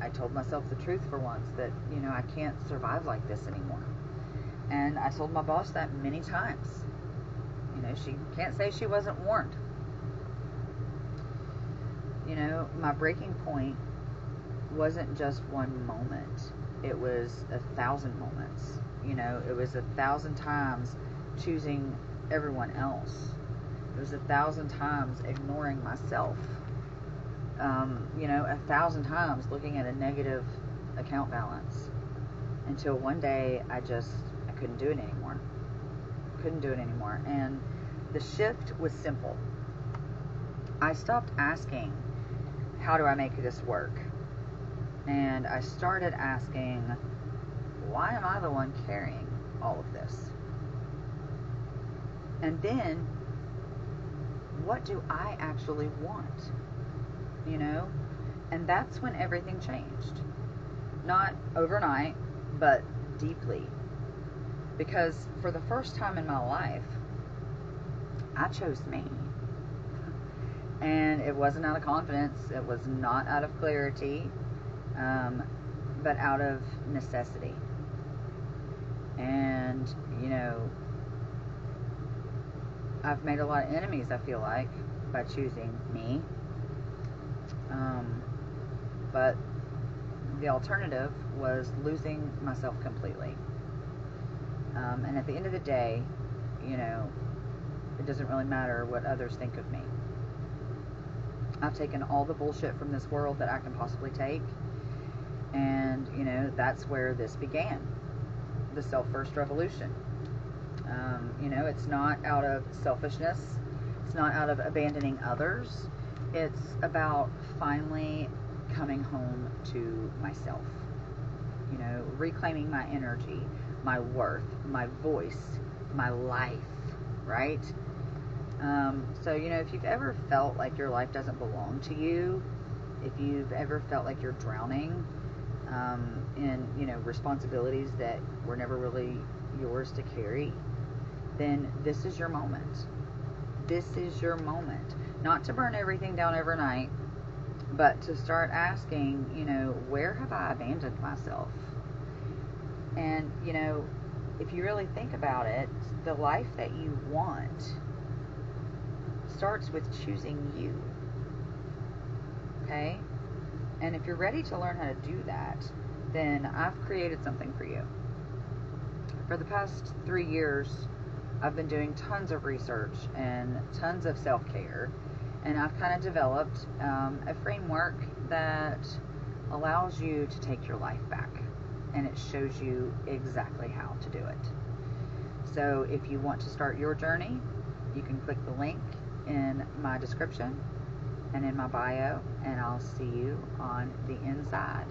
I told myself the truth for once, that, you know, I can't survive like this anymore. And I told my boss that many times. You know, she can't say she wasn't warned. You know, my breaking point wasn't just one moment. It was 1,000 moments. You know, it was 1,000 times choosing everyone else. It was 1,000 times ignoring myself. You know, 1,000 times looking at a negative account balance. Until one day I couldn't do it anymore. Couldn't do it anymore. And the shift was simple. I stopped asking, how do I make this work? And I started asking, why am I the one carrying all of this? And then, what do I actually want? You know? And that's when everything changed. Not overnight, but deeply. Because for the first time in my life, I chose me. And it wasn't out of confidence. It was not out of clarity. But out of necessity. And, you know, I've made a lot of enemies, I feel like, by choosing me. But the alternative was losing myself completely. And at the end of the day, you know, it doesn't really matter what others think of me. I've taken all the bullshit from this world that I can possibly take. And, you know, that's where this began. The self-first revolution. You know, it's not out of selfishness. It's not out of abandoning others. It's about finally coming home to myself. You know, reclaiming my energy, my worth, my voice, my life, right? So, you know, if you've ever felt like your life doesn't belong to you, if you've ever felt like you're drowning in, you know, responsibilities that were never really yours to carry, then this is your moment. This is your moment. Not to burn everything down overnight, but to start asking, you know, where have I abandoned myself? And, you know, if you really think about it, the life that you want starts with choosing you. Okay? And if you're ready to learn how to do that, then I've created something for you. For the past 3 years, I've been doing tons of research and tons of self-care, and I've kind of developed a framework that allows you to take your life back, and it shows you exactly how to do it. So if you want to start your journey, you can click the link in my description and in my bio, and I'll see you on the inside.